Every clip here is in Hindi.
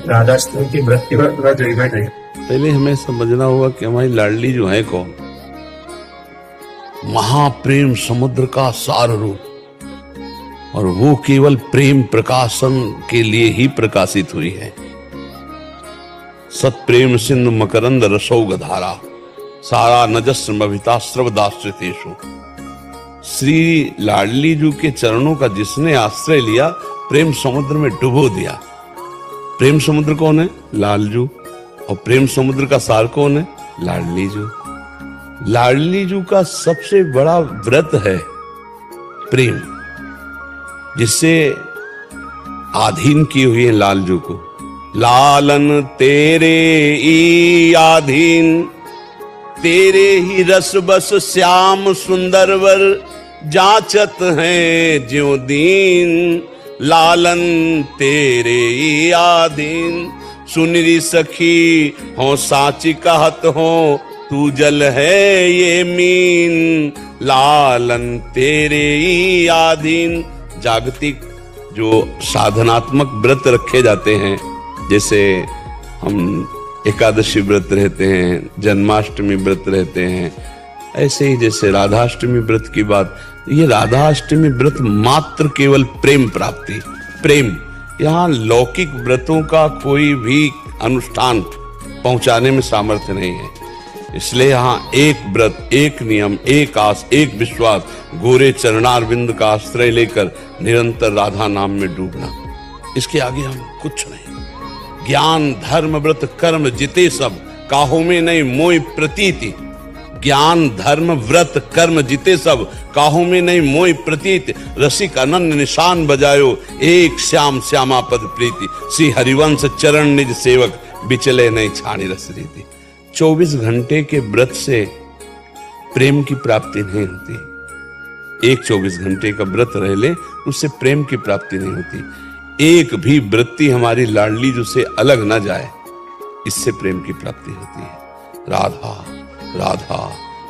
राधाष्टमी की व्रत के बाद थोड़ा जजमेंट है। पहले हमें समझना होगा कि हमारी लाडली जो है कौन, महाप्रेम समुद्र का सार रूप, और वो केवल प्रेम प्रकाशन के लिए ही प्रकाशित हुई है। सत्प्रेम सिंधु मकरंद रसौग धारा सारा नजस्रमभिता स्रवदाश्रितेषु। श्री लाडली जी के चरणों का जिसने आश्रय लिया, प्रेम समुद्र में डुबो दिया। प्रेम समुद्र कौन है? लालजू। और प्रेम समुद्र का सार कौन है? लाडली जू। लाडली जू का सबसे बड़ा व्रत है प्रेम, जिससे आधीन की हुई है लालजू को। लालन तेरे ई आधीन, तेरे ही रस बस श्याम सुंदर वर, जांचत हैं ज्यों दीन। लालन तेरे ई आधीन, सुनरी सखी हो साची कहत हो, तू जल है ये मीन। लालन तेरे ई आधीन। जागतिक जो साधनात्मक व्रत रखे जाते हैं, जैसे हम एकादशी व्रत रहते हैं, जन्माष्टमी व्रत रहते हैं, ऐसे ही जैसे राधाष्टमी व्रत की बात, ये राधाष्टमी व्रत मात्र केवल प्रेम प्राप्ति, प्रेम। यहाँ लौकिक व्रतों का कोई भी अनुष्ठान पहुंचाने में सामर्थ्य नहीं है। इसलिए यहाँ एक व्रत, एक नियम, एक आस, एक विश्वास, गोरे चरणारविंद का आश्रय लेकर निरंतर राधा नाम में डूबना, इसके आगे हम कुछ नहीं। ज्ञान धर्म व्रत कर्म जिते सब, काहू में नहीं मोय प्रतीति। ज्ञान धर्म व्रत कर्म जिते सब, काहू में नहीं मोय प्रतीत। रसिक अनन्य निशान बजायो, एक श्याम श्यामा पद प्रीति। श्री हरिवंश चरण निज सेवक, बिचले नहीं छाणी रस रीति। 24 घंटे के व्रत से प्रेम की प्राप्ति नहीं होती। एक 24 घंटे का व्रत रह ले, उससे प्रेम की प्राप्ति नहीं होती। एक भी वृत्ति हमारी लाडली जो से अलग न जाए, इससे प्रेम की प्राप्ति होती है। राधा राधा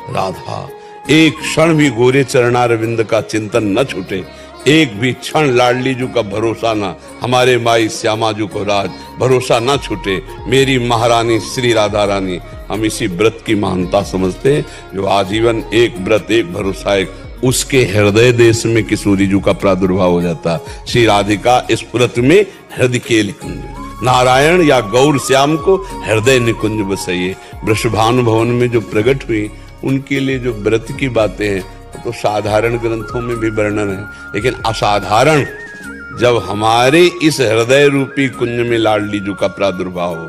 राधा। एक क्षण भी गोरे चरणारविंद का चिंतन न छूटे, एक भी क्षण लाडली जू का भरोसा ना, हमारे माई श्यामा जू को राज भरोसा ना छूटे। मेरी महारानी श्री राधा रानी, हम इसी व्रत की महानता समझते हैं, जो आजीवन एक व्रत एक भरोसा एक, उसके हृदय देश में किशोरी जू का प्रादुर्भाव हो जाता। श्री राधिका इस व्रत में हृदय के निकुंज, नारायण या गौर श्याम को हृदय निकुंज बसाइए। वृषभानु भवन में जो प्रकट हुई, उनके लिए जो व्रत की बातें हैं तो साधारण ग्रंथों में भी वर्णन है, लेकिन असाधारण जब हमारे इस हृदय रूपी कुंज में लाडली जू का प्रादुर्भाव हो,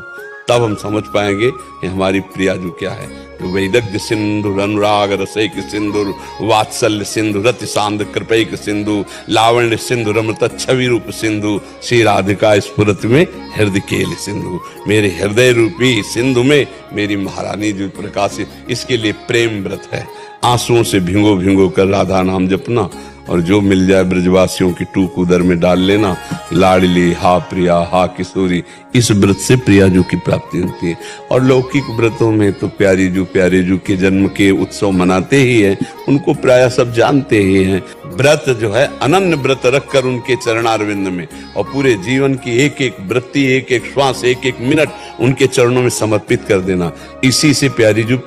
तब हम समझ पाएंगे कि हमारी प्रिया जू क्या है। वैदग्ध सिंधु अनुराग रसैक सिंधु, वात्सल्य सिंधु रति सांद कृपैक सिंधु, लावण्य सिंधु रमृत छवि रूप सिंधु। श्री राधिका स्फुरत में हृदय केल सिंधु, मेरे हृदय रूपी सिंधु में मेरी महारानी जो प्रकाशित, इसके लिए प्रेम व्रत है। आंसुओं से भिंगो भिंगो कर राधा नाम जपना, और जो मिल जाए ब्रजवासियों की टूक उदर में डाल लेना। लाडली हा प्रिया हा किशोरी, इस व्रत से प्रिया जू की प्राप्ति होती है। और लौकिक व्रतों में तो प्यारी जू प्यारे जू के जन्म के उत्सव मनाते ही हैं, उनको प्राय सब जानते ही हैं। व्रत जो है अनन्य व्रत रखकर उनके चरणारविंद में, और पूरे जीवन की एक एक वृत्ति, एक एक श्वास, एक एक मिनट उनके चरणों में समर्पित कर देना, इसी से प्यारे जू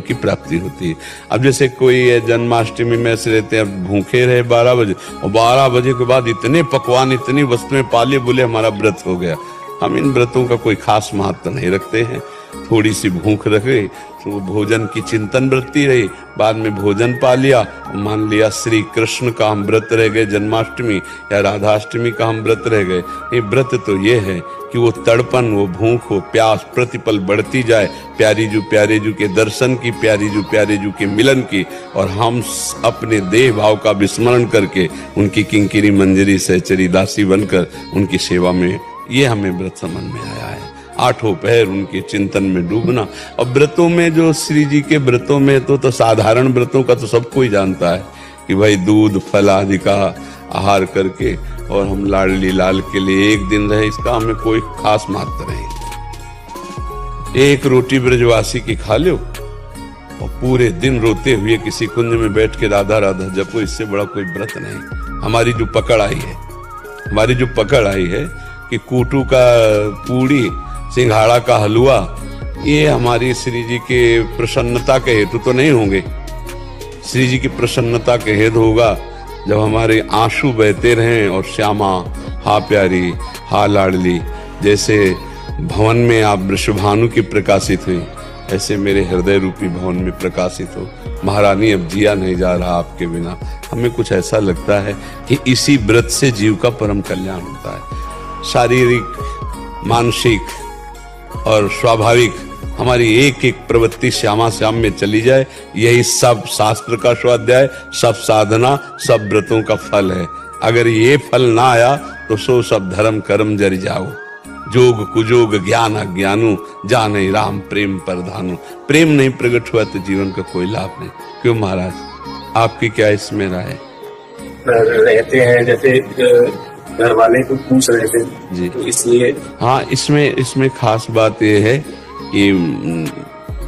की प्राप्ति होती है। अब जैसे कोई जन्माष्टमी में ऐसे रहते हैं, भूखे रहे 12 बजे, और 12 बजे के बाद इतने पकवान इतनी वस्तुएं पाले, बोले हमारा व्रत हो गया। हम इन व्रतों का कोई खास महत्व नहीं रखते हैं। थोड़ी सी भूख रखे तो भोजन की चिंतन वृत्ति रही, बाद में भोजन पा लिया, मान लिया श्री कृष्ण का हम व्रत रह गए, जन्माष्टमी या राधाष्टमी का हम व्रत रह गए। ये व्रत तो ये है कि वो तड़पन, वो भूख, वो प्यास प्रतिपल बढ़ती जाए प्यारे जू के दर्शन की, प्यारे जू के मिलन की, और हम अपने देह भाव का विस्मरण करके उनकी किंकिरी मंजरी सहचरी दासी बनकर उनकी सेवा में, ये हमें व्रत समझ में आया है। 8 पहर उनके चिंतन में डूबना। और व्रतों में जो श्री जी के व्रतों में तो साधारण व्रतों का तो सब कोई जानता है कि भाई दूध फल आदि का आहार करके, और हम लाडली लाल के लिए एक दिन रहे, इसका हमें कोई खास महत्व नहीं। एक रोटी ब्रजवासी की खा लो और पूरे दिन रोते हुए किसी कुंज में बैठ के राधा राधा जपो, इससे बड़ा कोई व्रत नहीं। हमारी जो पकड़ आई है कि कूटू का पूड़ी, सिंघाड़ा का हलवा, ये हमारी श्री जी के प्रसन्नता के हेतु तो नहीं होंगे। श्री जी की प्रसन्नता के हेतु होगा जब हमारे आंसू बहते रहें और श्यामा हा प्यारी हा लाडली, जैसे भवन में आप वृषभानु की प्रकाशित हुई, ऐसे मेरे हृदय रूपी भवन में प्रकाशित हो। महारानी अब जिया नहीं जा रहा आपके बिना। हमें कुछ ऐसा लगता है कि इसी व्रत से जीव का परम कल्याण होता है। शारीरिक, मानसिक और स्वाभाविक हमारी एक एक प्रवृत्ति श्यामा श्याम में चली जाए, यही सब शास्त्र का स्वाध्याय, सब साधना, सब व्रतों का फल है। अगर ये फल ना आया तो सो सब धर्म कर्म जर जाओ, जोग कुजोग ज्ञान अज्ञानु, जाने राम प्रेम परधानु। प्रेम नहीं प्रकट हुआ तो जीवन का कोई लाभ नहीं। क्यों महाराज, आपकी क्या इसमें राय है? रहते हैं जैसे घर वाले को पूछ रहे थे जी, तो इसलिए हाँ, इसमें खास बात यह है कि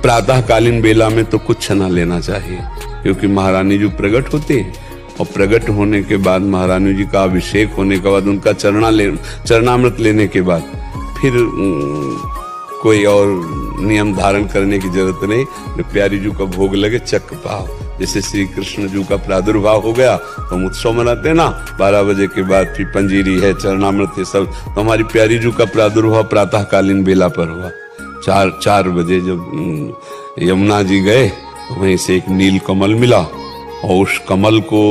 प्रातःकालीन बेला में तो कुछ न लेना चाहिए, क्योंकि महारानी जो प्रकट होती है और प्रकट होने के बाद महारानी जी का अभिषेक होने के बाद उनका चरणामृत लेने के बाद फिर कोई और नियम धारण करने की जरूरत नहीं। प्यारी जी का भोग लगे चक्क पाओ। जैसे श्री कृष्ण जी का प्रादुर्भाव हो गया तो हम उत्सव मनाते ना, 12 बजे के बाद फिर पंजीरी है, चरणामृत है सब। तो हमारी प्यारी जी का प्रादुर्भाव प्रातःकालीन बेला पर हुआ। 4 बजे जब यमुना जी गए तो वहीं से एक नील कमल मिला और उस कमल को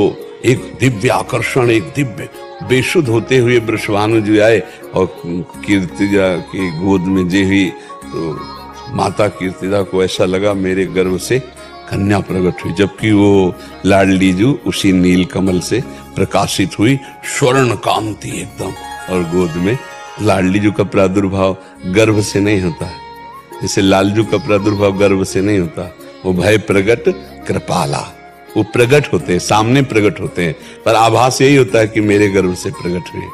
एक दिव्य आकर्षण, एक दिव्य बेशुद्ध होते हुए वृषभानु जी आए और कीर्तिजा की गोद में जे हुई तो माता कीर्तिजा को ऐसा लगा मेरे गर्भ से कन्या प्रकट हुई, जबकि वो लाडली जी उसी नील कमल से प्रकाशित हुई, स्वर्ण कांति एकदम। और गोद में लाडली जी का प्रादुर्भाव गर्भ से नहीं होता है, जैसे लालजू का प्रादुर्भाव गर्भ से नहीं होता, वो भय प्रगट कृपाला, वो प्रकट होते हैं, सामने प्रकट होते हैं, पर आभास यही होता है कि मेरे गर्भ से प्रकट हुए।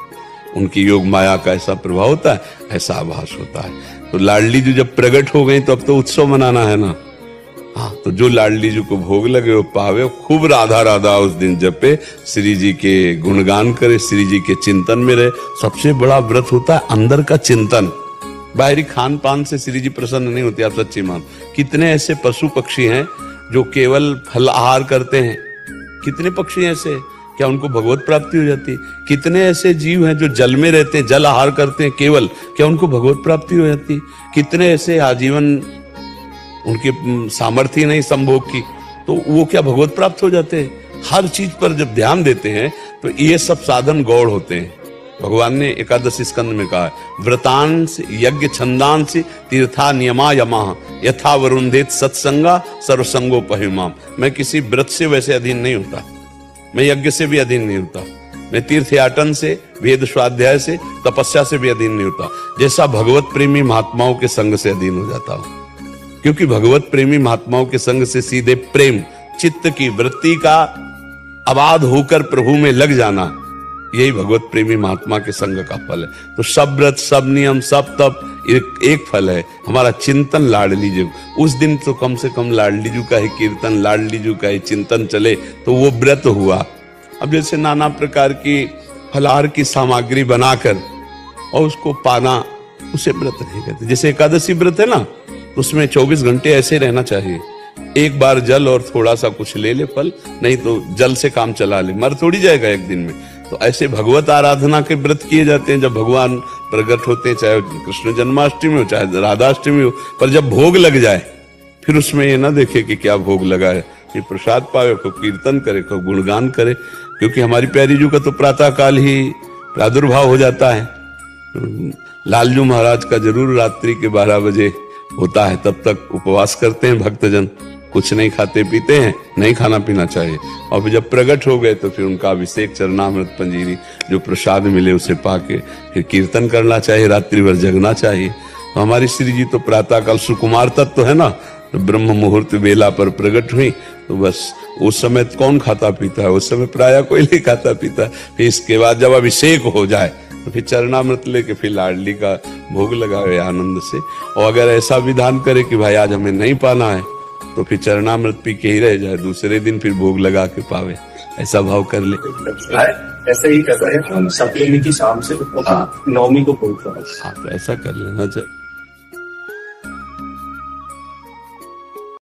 उनकी योग माया का ऐसा प्रभाव होता है, ऐसा आभास होता है। तो लाडली जी जब प्रकट हो गई तो अब तो उत्सव मनाना है ना। हाँ, तो जो लाडली जी को भोग लगे वो पावे, खूब राधा राधा उस दिन जपे, श्री जी के गुणगान करे, श्री जी के चिंतन में रहे। सबसे बड़ा व्रत होता है अंदर का चिंतन। बाहरी खान पान से श्री जी प्रसन्न नहीं होते, आप सच्ची मान। कितने ऐसे पशु पक्षी हैं जो केवल फल आहार करते हैं, कितने पक्षी ऐसे, क्या उनको भगवत प्राप्ति हो जाती है? कितने ऐसे जीव हैं जो जल में रहते हैं, जल आहार करते हैं केवल, क्या उनको भगवत प्राप्ति हो जाती है? कितने ऐसे आजीवन उनके सामर्थ्य नहीं संभोग की, तो वो क्या भगवत प्राप्त हो जाते हैं? हर चीज पर जब ध्यान देते हैं तो ये सब साधन गौड़ होते हैं। भगवान ने एकादश स्कंद में कहा है, व्रतांश यज्ञ छंदांश तीर्था नियमा यमा यथा वरुंधेत सत्संगा सर्वसंगोपहिमाम। मैं किसी व्रत से वैसे अधीन नहीं होता, मैं यज्ञ से भी अधीन नहीं होता, मैं तीर्थयाटन से, वेद स्वाध्याय से, तपस्या से भी अधीन नहीं होता, जैसा भगवत प्रेमी महात्माओं के संग से अधीन हो जाता हूं। क्योंकि भगवत प्रेमी महात्माओं के संग से सीधे प्रेम, चित्त की वृत्ति का अबाध होकर प्रभु में लग जाना, यही भगवत प्रेमी महात्मा के संग का फल है। तो सब व्रत, सब नियम, सब तप एक फल है, हमारा चिंतन लाडली जी। उस दिन तो कम से कम लाडली जी का ही कीर्तन, लाडली जी का ही चिंतन चले तो वो व्रत हुआ। अब जैसे नाना प्रकार की फलाहार की सामग्री बनाकर और उसको पाना, उसे व्रत नहीं कहते। जैसे एकादशी व्रत है ना, उसमें 24 घंटे ऐसे रहना चाहिए, एक बार जल और थोड़ा सा कुछ ले ले फल, नहीं तो जल से काम चला ले, मर थोड़ी जाएगा एक दिन में। तो ऐसे भगवत आराधना के व्रत किए जाते हैं जब भगवान प्रकट होते हैं, चाहे कृष्ण जन्माष्टमी हो चाहे राधाष्टमी हो। पर जब भोग लग जाए फिर उसमें ये ना देखे कि क्या भोग लगा है, ये प्रसाद पावे, को कीर्तन करे, को गुणगान करे। क्योंकि हमारी प्यारी जी का तो प्रातः काल ही प्रादुर्भाव हो जाता है। लालजू महाराज का जरूर रात्रि के 12 बजे होता है, तब तक उपवास करते हैं भक्तजन, कुछ नहीं खाते पीते हैं, नहीं खाना पीना चाहिए। और फिर जब प्रकट हो गए तो फिर उनका अभिषेक, चरणामृत, पंजीरी जो प्रसाद मिले उसे पाके फिर कीर्तन करना चाहिए, रात्रि भर जगना चाहिए। तो हमारी श्री जी तो प्रातः काल सुकुमार तत्व तो है ना, तो ब्रह्म मुहूर्त बेला पर प्रकट हुई, तो बस उस समय कौन खाता पीता है, उस समय प्रायः कोई नहीं खाता पीता। फिर इसके बाद जब अभिषेक हो जाए तो फिर चरणामृत लेके फिर लाडली का भोग लगावे आनंद से। और अगर ऐसा विधान करे कि भाई आज हमें नहीं पाना है तो फिर चरणामृत पी के ही रह जाए, दूसरे दिन फिर भोग लगा के पावे। ऐसा भाव कर ले। ऐसा ही कर रहे हैं, सप्तमी की शाम से नवमी को पहुंच रहा है। हाँ, तो ऐसा कर लेना चाहिए।